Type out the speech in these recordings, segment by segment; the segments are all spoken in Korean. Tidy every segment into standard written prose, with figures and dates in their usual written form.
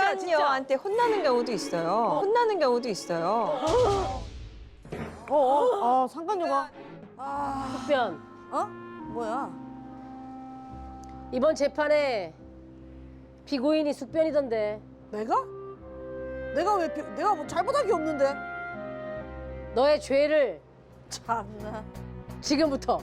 남녀한테 혼나는 경우도 있어요. 혼나는 경우도 있어요. 상간녀가. 숙변. 뭐야? 이번 재판에 피고인이 숙변이던데 내가? 내가 뭐 잘못한 게 없는데? 너의 죄를 참나. 지금부터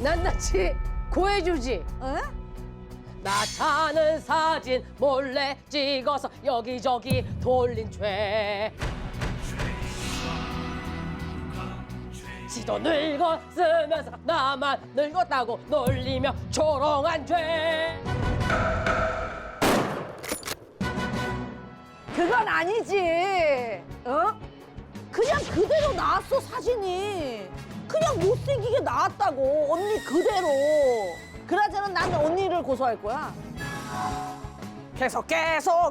낱낱이 고해주지. 에? 나 차는 사진 몰래 찍어서 여기저기 돌린 죄. 지도 늙었으면서 나만 늙었다고 놀리며 조롱한 죄. 그건 아니지. 그냥 그대로 나왔어, 사진이. 그냥 못생기게 나왔다고, 언니 그대로. 그나저나 나는 언니를 고소할 거야. 계속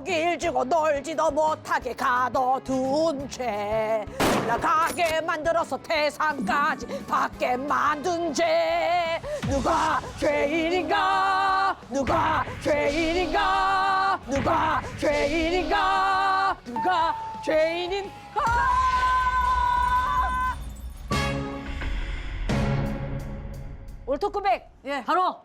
일주고 놀지도 못하게 가둬둔 죄. 나가게 만들어서 태산까지 받게 만든 죄. 누가 죄인인가? 누가 죄인인가? 누가 죄인인가? 누가 죄인인가? 오늘 토크백 예. 바로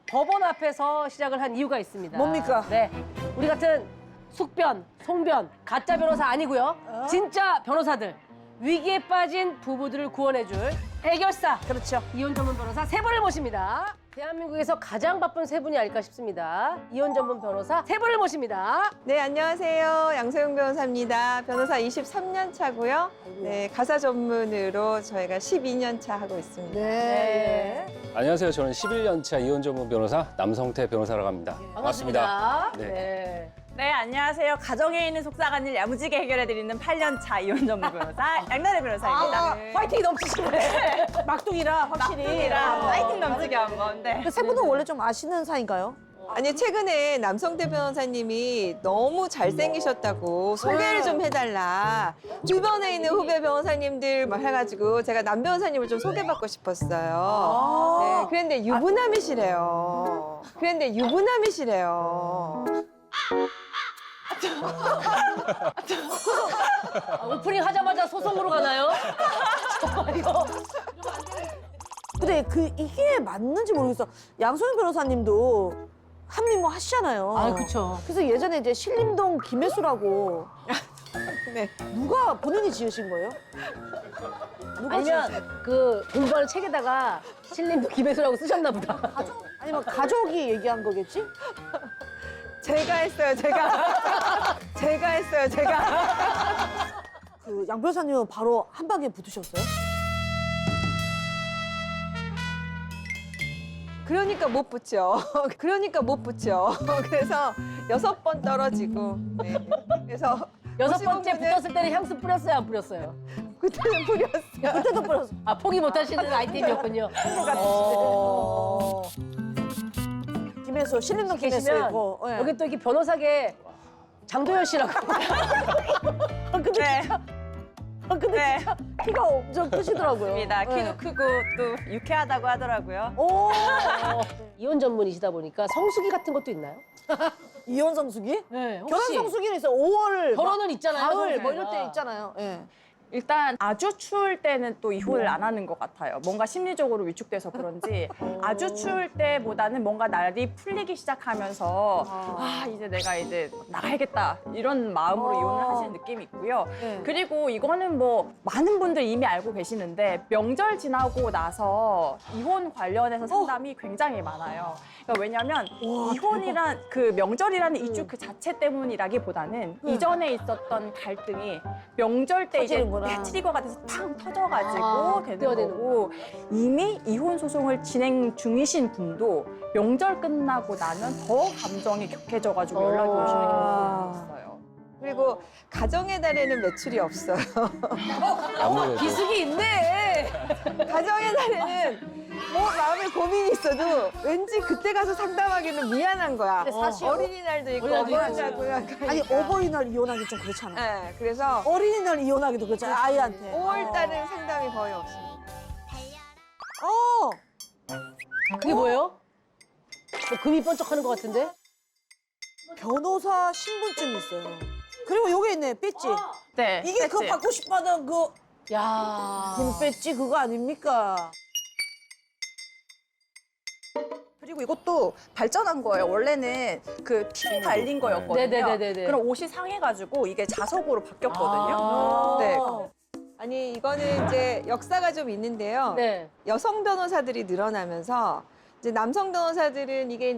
법원 앞에서 시작을 한 이유가 있습니다. 뭡니까? 네, 우리 같은 숙변, 송변, 가짜 변호사 아니고요. 진짜 변호사들, 위기에 빠진 부부들을 구원해줄 해결사. 그렇죠. 이혼 전문 변호사 세 분을 모십니다. 대한민국에서 가장 바쁜 세 분이 아닐까 싶습니다. 이혼 전문 변호사 세 분을 모십니다. 네, 안녕하세요. 양소영 변호사입니다. 변호사 23년 차고요. 네, 가사 전문으로 저희가 12년 차 하고 있습니다. 네. 안녕하세요. 저는 11년차 이혼 전문 변호사 남성태 변호사라고 합니다. 반갑습니다. 네. 네. 네, 안녕하세요. 가정에 있는 속상한 일 야무지게 해결해드리는 8년차 이혼 전문 변호사 양나래 변호사입니다. 파이팅이 넘치시네. 막둥이라 확실히. 막둥이랑 파이팅 넘치게 한번. 네. 그 세 분은 원래 좀 아시는 사이인가요? 아니, 최근에 남성태 변호사님이 너무 잘생기셨다고 소개를 좀 해달라. 주변에 있는 후배 변호사님들 막 해가지고 제가 남 변호사님을 좀 소개받고 싶었어요. 네, 그런데 유부남이시래요. 오프닝 하자마자 소송으로 가나요? 정말요? 근데 이게 맞는지 모르겠어. 양소영 변호사님도 한미모 하시잖아요. 아, 그쵸. 그래서 예전에 이제 신림동 김혜수라고 네. 누가 본인이 지으신 거예요? 누가 지으신 아니면 그 공부하는 책에다가 신림도 김혜수라고 쓰셨나 보다. 아니면 가족이 얘기한 거겠지? 제가 했어요, 제가 했어요. 그 양 변호사님은 바로 한 방에 붙으셨어요? 그러니까 못 붙죠. 그래서 6번 떨어지고. 네. 그래서 6번째 55분은 붙었을 때는 향수 뿌렸어요, 안 뿌렸어요? 그때는 뿌렸어요. 그때도 뿌렸어. 아, 포기 못 하시는 아이템이었군요. 김혜수, 신림동 김혜수 계시면 있고. 예. 여기 또 이렇게 변호사계 장도연 씨라고. 근데 네. 진짜 근데 네. 진짜 키가 엄청 크시더라고요. 입니다. 키도 예. 크고 또 유쾌하다고 하더라고요. 오. 이혼 전문이시다 보니까 성수기 같은 것도 있나요? 이혼 성수기? 네, 혹시 결혼 성수기는 있어요. 5월 결혼은 있잖아요, 가을 뭐 성수기가. 이럴 때 있잖아요. 예. 일단 아주 추울 때는 또 이혼을 안 하는 것 같아요. 뭔가 심리적으로 위축돼서 그런지 아주 추울 때보다는 뭔가 날이 풀리기 시작하면서 이제 내가 이제 나가야겠다 이런 마음으로 이혼을 하시는 느낌이 있고요. 네. 그리고 이거는 뭐 많은 분들 이미 알고 계시는데 명절 지나고 나서 이혼 관련해서 상담이 굉장히 많아요. 그러니까 왜냐하면 이혼이란 그 명절이라는 이주 그 자체 때문이라기보다는 이전에 있었던 갈등이 명절 때 이제 터지는구나. 트리거가 돼서 팡 터져가지고 되는 뛰어드는 거고 이미 이혼 소송을 진행 중이신 분도 명절 끝나고 나면 더 감정이 격해져가지고 연락이 오시는 경우가 있어요. 그리고 가정의 달에는 매출이 없어요. 아무래도 기숙이 있네. 가정의 달에는 뭐 마음에 고민이 있어도 왠지 그때 가서 상담하기는 미안한 거야. 근데 사실 어린이날도 있고 어린이날도 어버이날도 아니 어버이날 이혼하기 좀 그렇잖아. 네, 그래서 어린이날 이혼하기도 그렇잖아. 아이한테. 5월 달은 상담이 거의 없습니다. 어. 그게 뭐예요? 뭐 금이 번쩍하는 것 같은데? 변호사 신분증이 있어요. 그리고 여기 있네, 배지. 네. 이게 그 배지. 받고 싶어하던 그 야. 배지 그거 아닙니까? 그리고 이것도 발전한 거예요. 원래는 그 핀 달린 거였거든요. 네네네네네. 그럼 옷이 상해가지고 이게 자석으로 바뀌었거든요. 아. 네. 아니 이거는 이제 역사가 좀 있는데요. 네. 여성 변호사들이 늘어나면서 이제 남성 변호사들은 이게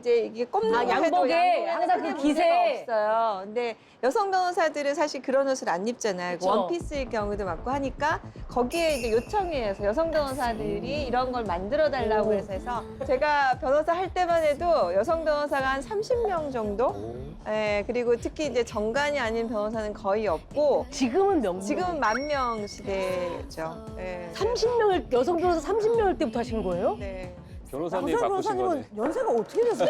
꼽는 아, 해도 양복에 양복에는 항상 크게 그 문제가 기세. 없어요. 근데 여성 변호사들은 사실 그런 옷을 안 입잖아요. 그쵸. 원피스일 경우도 많고 하니까 거기에 이제 요청이 해서 여성 변호사들이 이런 걸 만들어 달라고 해서 제가 변호사 할 때만 해도 여성 변호사가 한 30명 정도? 예, 그리고 특히 이제 정관이 아닌 변호사는 거의 없고 지금은 명. 지금은 10,000명 시대죠. 예. 30명을 여성 변호사 30명일 때부터 하신 거예요? 네. 변호사님 남성 바꾸신 거네. 변호사님은 연세가 어떻게 되세요?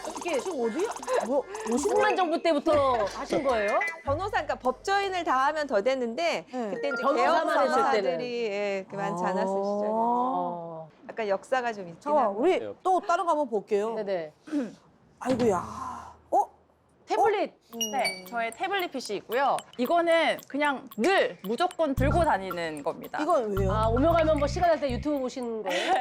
어떻게 지금 어디? 뭐 50만 정부 때부터 하신 거예요? 변호사, 그러니까 법조인을 다 하면 더 됐는데 네. 그때 이제 변호사만 개혁 했을 때는. 변호사들이 예, 많지 않았을 시절이에요. 어. 약간 역사가 좀 있긴 잠깐 한데. 우리 또 다른 거 한번 볼게요. 네네. 아이고야. 태블릿. 네, 저의 태블릿 PC 있고요. 이거는 그냥 늘 무조건 들고 다니는 겁니다. 이건 왜요? 아, 오며 가면 뭐 시간 날 때 유튜브 보시는 거예요?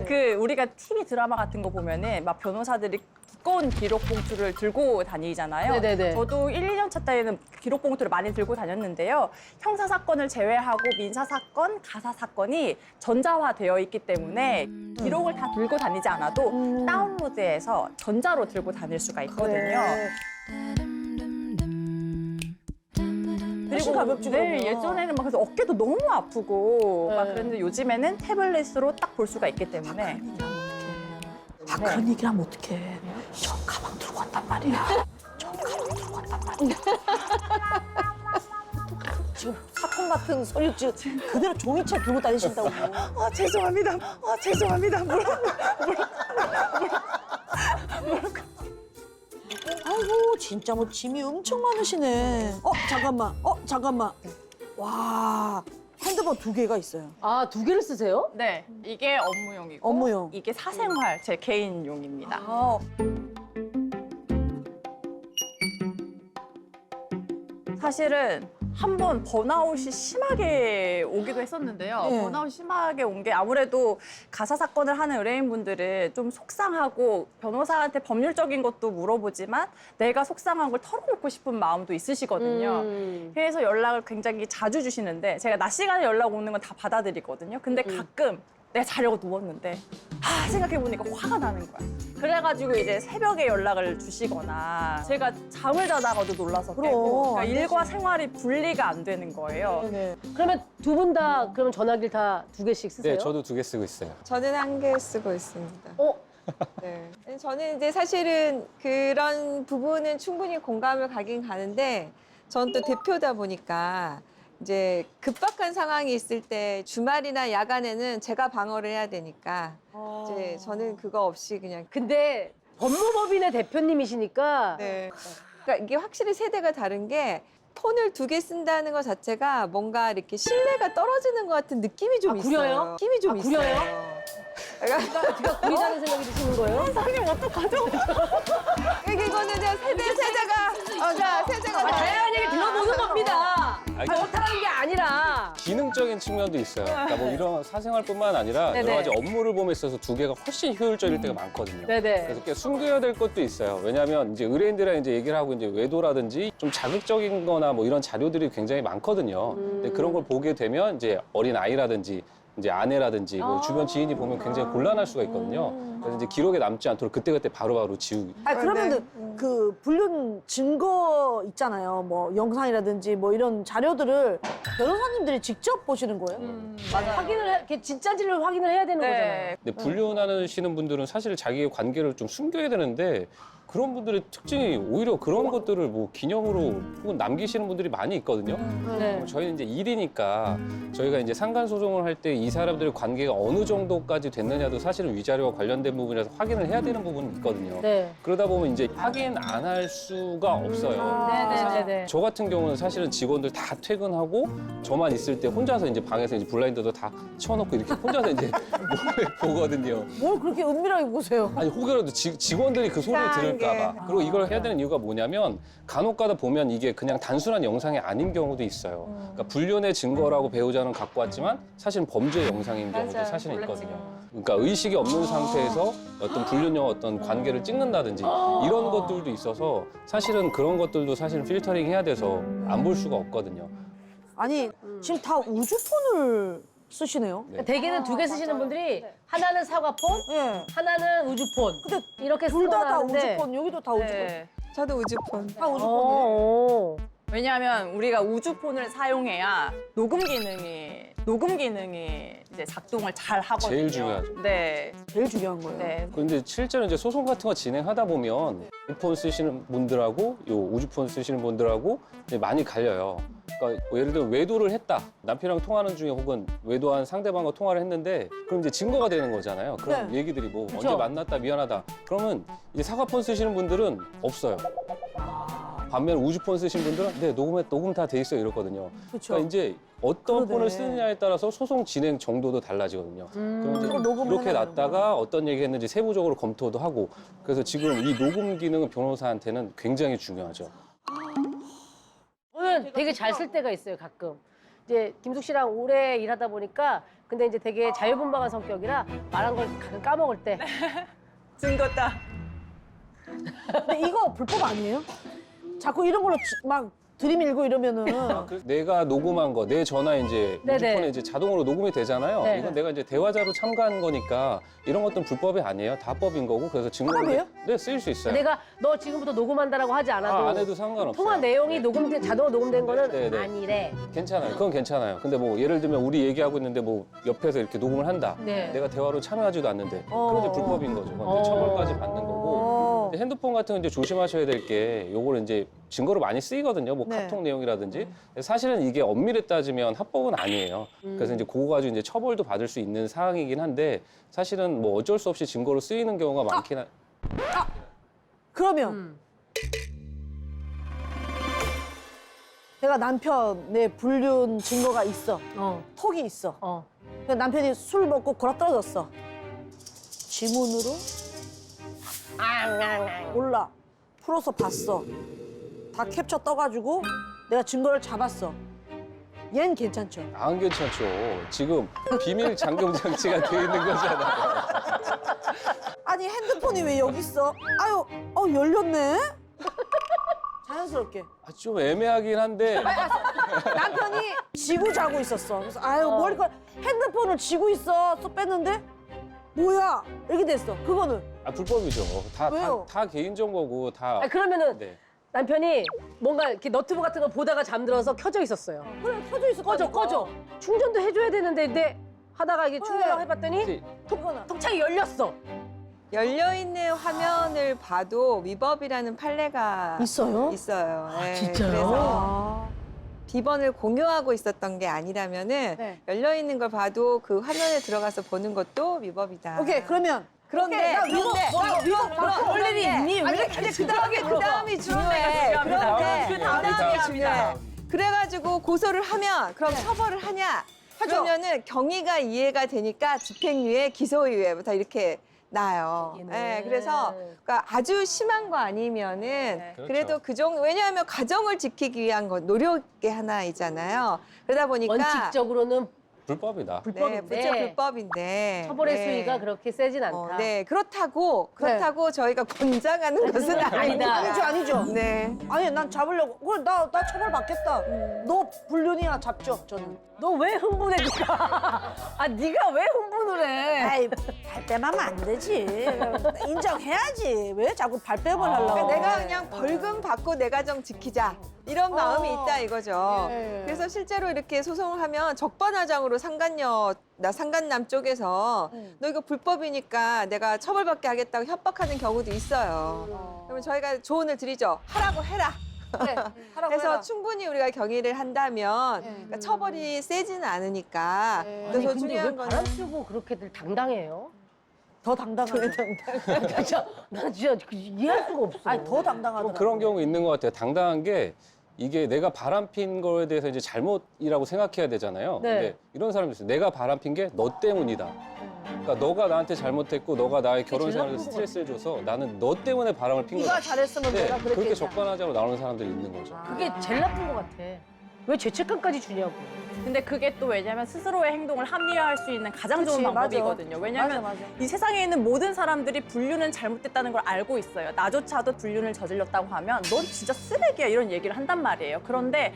그 우리가 TV 드라마 같은 거 보면은 막 변호사들이 두꺼운 기록 봉투를 들고 다니잖아요. 네네네. 저도 1, 2년 차 때에는 기록 봉투를 많이 들고 다녔는데요. 형사 사건을 제외하고 민사 사건, 가사 사건이 전자화되어 있기 때문에 기록을 다 들고 다니지 않아도 다운로드해서 전자로 들고 다닐 수가 있거든요. 그래. 훨씬 가볍지, 네, 그러면. 예전에는 막 그래서 어깨도 너무 아프고 막 네. 그랬는데 요즘에는 태블릿으로 딱 볼 수가 있기 때문에 그런 얘기를 하면 어떡해. 저 가방 들고 왔단 말이야. 저 가방 들고 왔단 말이야. 지금 사건 같은 소리지 그대로 종이책 들고 다니신다고. 죄송합니다. 죄송합니다. 아이고 진짜 뭐 짐이 엄청 많으시네. 잠깐만. 와 핸드폰 2개가 있어요. 아, 2개를 쓰세요? 네, 이게 업무용이고 업무용. 이게 사생활 제 개인용입니다. 사실은 한 번 번아웃이 심하게 오기도 했었는데요. 네. 번아웃이 심하게 온 게 아무래도 가사 사건을 하는 의뢰인분들은 좀 속상하고 변호사한테 법률적인 것도 물어보지만 내가 속상한 걸 털어놓고 싶은 마음도 있으시거든요. 그래서 연락을 굉장히 자주 주시는데 제가 낮 시간에 연락 오는 건 다 받아드리거든요. 근데 가끔 내가 자려고 누웠는데 생각해보니까 화가 나는 거야. 그래가지고 이제 새벽에 연락을 주시거나 제가 잠을 자다가도 놀라서 그럼, 깨고 그러니까 안 일과 생활이 분리가 안 되는 거예요. 네네. 그러면 두 분 다 그러면 전화기를 다 2개씩 쓰세요? 네, 저도 2개 쓰고 있어요. 저는 1개 쓰고 있습니다. 어? 네. 저는 이제 사실은 그런 부분은 충분히 공감을 가긴 가는데 전 또 대표다 보니까 이제 급박한 상황이 있을 때 주말이나 야간에는 제가 방어를 해야 되니까 이제 저는 그거 없이 그냥 근데 법무법인의 대표님이시니까 네. 그러니까 이게 확실히 세대가 다른 게 폰을 2개 쓴다는 것 자체가 뭔가 이렇게 신뢰가 떨어지는 것 같은 느낌이 좀 아, 있어요. 구려요? 느낌이 좀 아, 있어요. 구려요? 제가 구리다는 생각이 드시는 거예요? 이거는 그냥 세대가 다양한 얘기 들어보는 겁니다. 아니, 못하는 게 아니라. 기능적인 측면도 있어요. 그러니까 뭐 이런 사생활뿐만 아니라 네네. 여러 가지 업무를 보면 있어서 2개가 훨씬 효율적일 때가 많거든요. 네네. 그래서 꽤 숨겨야 될 것도 있어요. 왜냐하면 이제 의뢰인들이랑 이제 얘기를 하고 이제 외도라든지 좀 자극적인 거나 뭐 이런 자료들이 굉장히 많거든요. 근데 그런 걸 보게 되면 이제 어린 아이라든지 이제 아내라든지 뭐 주변 지인이 보면 굉장히 곤란할 수가 있거든요. 그래서 이제 기록에 남지 않도록 그때그때 바로바로 지우기. 그러면 그 불륜 증거 있잖아요. 뭐 영상이라든지 뭐 이런 자료들을 변호사님들이 직접 보시는 거예요? 이렇게 진짜인지를 확인을 해야 되는 거잖아요. 네. 근데 불륜하시는 분들은 사실 자기의 관계를 좀 숨겨야 되는데 그런 분들의 특징이 오히려 그런 것들을 뭐 기념으로 혹은 남기시는 분들이 많이 있거든요. 네. 저희는 이제 일이니까 저희가 이제 상간 소송을 할 때 이 사람들의 관계가 어느 정도까지 됐느냐도 사실은 위자료와 관련된 부분이라서 확인을 해야 되는 부분이 있거든요. 네. 그러다 보면 이제 확인 안 할 수가 없어요. 네네네. 저 같은 경우는 사실은 직원들 다 퇴근하고 저만 있을 때 혼자서 이제 방에서 이제 블라인드도 다 치워놓고 이렇게 혼자서 이제 몰래 보거든요. 뭘 그렇게 은밀하게 보세요? 아니 혹여라도 직원들이 그 소리를 들을 될까봐. 그리고 이걸 해야 되는 이유가 뭐냐면 간혹가다 보면 이게 그냥 단순한 영상이 아닌 경우도 있어요. 그러니까 불륜의 증거라고 배우자는 갖고 왔지만 사실은 범죄 영상인 경우도 맞아요. 사실은 몰래 있거든요. 찍은. 그러니까 의식이 없는 상태에서 어떤 불륜형 어떤 관계를 찍는다든지 이런 것들도 있어서 사실은 그런 것들도 사실은 필터링 해야 돼서 안 볼 수가 없거든요. 아니 지금 다 우주폰을 쓰시네요. 네. 대개는 두 개 쓰시는 분들이 하나는 사과폰, 예. 하나는 우주폰. 근데 이렇게 둘 다 쓰거나 우주폰, 여기도 다 우주폰. 네. 저도 우주폰. 다 우주폰이에요. 왜냐하면 우리가 우주폰을 사용해야 녹음 기능이 이제 작동을 잘 하거든요. 제일 중요하죠. 네. 제일 중요한 거예요. 네. 그런데 실제로 이제 소송 같은 거 진행하다 보면 이폰 쓰시는 분들하고 요 우주폰 쓰시는 분들하고 이제 많이 갈려요. 그러니까 뭐 예를 들어 외도를 했다. 남편이랑 통화하는 중에 혹은 외도한 상대방과 통화를 했는데 그럼 이제 증거가 되는 거잖아요. 그런 네. 얘기들이 뭐 그쵸. 언제 만났다 미안하다. 그러면 이제 사과폰 쓰시는 분들은 없어요. 반면 우주폰 쓰신 분들은 네 녹음 다 돼 있어요 이러거든요. 그렇죠. 그러니까 이제 어떤 그러네. 폰을 쓰느냐에 따라서 소송 진행 정도도 달라지거든요. 그럼 이제 그걸 녹음을 이렇게 해놔야 놨다가 어떤 얘기 했는지 세부적으로 검토도 하고 그래서 지금 이 녹음 기능은 변호사한테는 굉장히 중요하죠. 저는 되게 잘 쓸 때가 있어요, 가끔. 이제 김숙 씨랑 오래 일하다 보니까 근데 이제 되게 자유분방한 성격이라 말한 걸 가끔 까먹을 때 증거다. 근데 이거 불법 아니에요? 자꾸 이런 걸로 막 들이밀고 이러면은 그래서 내가 녹음한 거, 내 전화에 이제 네네. 우주폰에 이제 자동으로 녹음이 되잖아요. 네. 이건 내가 이제 대화자로 참가한 거니까 이런 것들은 불법이 아니에요. 다 법인 거고 그래서 증거로 불법이에요? 네, 쓰일 수 있어요. 내가 너 지금부터 녹음한다라고 하지 않아도 안 해도 상관없어요. 통화 내용이 네. 녹음된 자동으로 녹음된 거는 네, 네. 아니래. 괜찮아요. 그건 괜찮아요. 근데 뭐 예를 들면 우리 얘기하고 있는데 뭐 옆에서 이렇게 녹음을 한다. 네. 내가 대화로 참여하지도 않는데 그럼 이제 불법인 거죠. 그건 이제 처벌까지 받는 거고. 어. 근데 핸드폰 같은 거 이제 조심하셔야 될 게 요거를 이제 증거로 많이 쓰이거든요. 뭐 네. 카톡 내용이라든지. 사실은 이게 엄밀히 따지면 합법은 아니에요. 그래서 이제 그거 가지고 이제 처벌도 받을 수 있는 사항이긴 한데 사실은 뭐 어쩔 수 없이 증거로 쓰이는 경우가 많긴 한. 그러면 내가 남편의 불륜 증거가 있어. 어, 톡이 있어. 어. 근데 남편이 술 먹고 골아 떨어졌어. 지문으로 몰라. 풀어서 봤어. 다 캡처 떠가지고 내가 증거를 잡았어. 얜 괜찮죠? 안 괜찮죠. 지금 비밀 잠금 장치가 돼 있는 거잖아요. 아니 핸드폰이 왜 여기 있어? 아유, 열렸네. 자연스럽게. 아, 좀 애매하긴 한데 남편이 지고 자고 있었어. 그래서 아유 머리카락 핸드폰을 지고 있어. 또 뺐는데 뭐야? 이렇게 됐어. 그거는 불법이죠. 왜요? 다 개인정보고 다. 아니, 그러면은 네. 남편이 뭔가 이렇게 너튜브 같은 거 보다가 잠들어서 켜져 있었어요. 그래 켜져 있어. 꺼져. 충전도 해줘야 되는데 근데 하다가 이게 충전을 해봤더니 혹시 이거는 톡창이 열렸어. 열려있는 화면을 봐도 위법이라는 판례가 있어요? 있어요. 네, 진짜요? 그래서 아. 비번을 공유하고 있었던 게 아니라면은 네. 열려있는 걸 봐도 그 화면에 들어가서 보는 것도 위법이다. 오케이 그러면 그런데 나 위법 볼 일이 있니? 왜 이렇게 그다음이 중요해. 그런데 그다음이 중요해. 그래가지고 고소를 하면 그럼 처벌을 하냐? 그러면은 경위가 이해가 되니까 집행유예, 기소유예부터 이렇게 나요. 얘기는. 네, 그래서 그러니까 아주 심한 거 아니면은 그렇죠. 그래도 그 정도 왜냐하면 가정을 지키기 위한 건 노력의 하나이잖아요. 그러다 보니까 원칙적으로는 불법이다. 네, 불법인데 부쩍 불법인데 처벌의 네. 수위가 그렇게 세진 않다. 네, 그렇다고 저희가 권장하는 것은 아니다. 아니다. 아니죠. 네. 아니 난 잡으려고. 그래 나 처벌 받겠다. 너 불륜이야 잡죠 저는. 너 왜 흥분해, 네가? 아, 네가 왜 흥분을 해? 아이 발뺌하면 안 되지. 인정해야지. 왜 자꾸 발뺌을 하려고? 그러니까 내가 그냥 벌금 받고 내 가정 지키자 이런 마음이 있다 이거죠. 예. 그래서 실제로 이렇게 소송을 하면 적반하장으로 상간남 쪽에서 너 이거 불법이니까 내가 처벌받게 하겠다고 협박하는 경우도 있어요. 그러면 저희가 조언을 드리죠. 하라고 해라. 그래, 하라고 그래서 해라. 충분히 우리가 경의를 한다면 네. 그러니까 처벌이 세지는 않으니까 네. 아니, 그래서 근데 왜 중요한 거는 바람 펴고 그렇게들 당당해요? 더 당당하죠. 난 진짜 이해할 수가 없어. 아니 더 당당하더라고. 좀 그런 경우 있는 것 같아요. 당당한 게 이게 내가 바람핀 거에 대해서 이제 잘못이라고 생각해야 되잖아요. 네. 근데 이런 사람이 있어요. 내가 바람핀 게 너 때문이다. 그러니까 너가 나한테 잘못했고 너가 나의 결혼 제일 생활에 나쁜 스트레스를 줘서 나는 너 때문에 바람을 핀 네가 거다. 잘했으면 내가 그렇게 그랬겠냐. 적반하장으로 나오는 사람들이 있는 거죠. 그게 제일 나쁜 것 같아. 왜 죄책감까지 주냐고. 근데 그게 또 왜냐면 스스로의 행동을 합리화할 수 있는 가장 좋은 그치, 맞아. 방법이거든요. 왜냐면 맞아, 맞아. 이 세상에 있는 모든 사람들이 불륜은 잘못됐다는 걸 알고 있어요. 나조차도 불륜을 저질렀다고 하면 넌 진짜 쓰레기야 이런 얘기를 한단 말이에요. 그런데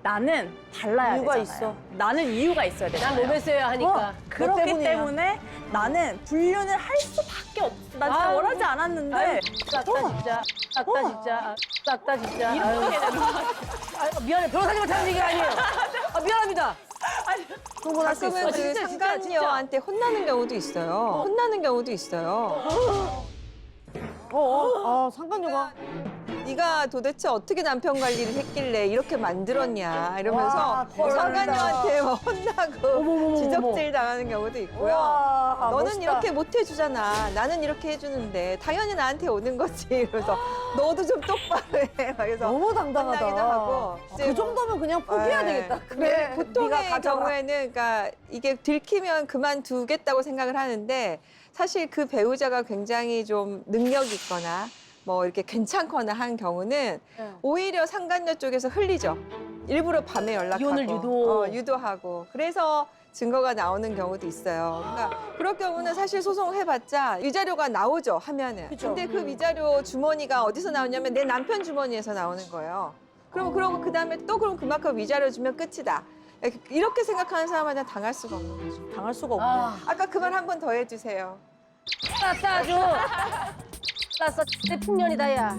나는 달라야 이유가 되잖아요. 있어. 나는 이유가 있어야 난 되잖아요. 몸에 써야 하니까. 그렇기 때문이야. 때문에 나는 불륜을 할 수밖에 없어. 난 진짜 아유, 원하지 않았는데 아유, 싹다 진짜. 싹다 진짜. 싹다 진짜. 아유. 이렇게 되는 거야. 아유, 미안해. 변호사님한테 하는 얘기 아니에요. 아, 미안합니다. 흥분할 수 있어. 가끔은 그 진짜, 진짜, 상간녀한테 혼나는 경우도 있어요. 혼나는 경우도 있어요. 상관녀가 네가 도대체 어떻게 남편 관리를 했길래 이렇게 만들었냐 이러면서 와, 뭐 대박이다. 상간녀한테 막 혼나고 어머머머머. 지적질 당하는 경우도 있고요. 와, 너는 멋있다. 이렇게 못 해주잖아. 나는 이렇게 해주는데 당연히 나한테 오는 거지. 이러면서 너도 좀 똑바로 해. 막 그래서 너무 당당하다. 혼나기도 하고. 이제 그 정도면 그냥 포기해야 네. 되겠다. 근데 그래, 네가 보통의 가져라. 경우에는 그러니까 이게 들키면 그만두겠다고 생각을 하는데 사실 그 배우자가 굉장히 좀 능력이 있거나 뭐 이렇게 괜찮거나 한 경우는 네. 오히려 상간녀 쪽에서 흘리죠. 일부러 밤에 연락하고 이혼을 유도. 유도하고 그래서 증거가 나오는 경우도 있어요. 그러니까 그럴 경우는 사실 소송을 해봤자 위자료가 나오죠 하면은. 그죠. 근데 그 위자료 주머니가 어디서 나오냐면 내 남편 주머니에서 나오는 거예요. 그러고 그 다음에 또 그럼 그만큼 위자료 주면 끝이다. 이렇게 생각하는 사람한테 당할 수가 없는 거죠. 당할 수가 없네. 아, 아까 그 말 한 번 더 해주세요. 쌌어 아주. 쌌어. 내 풍년이다 야.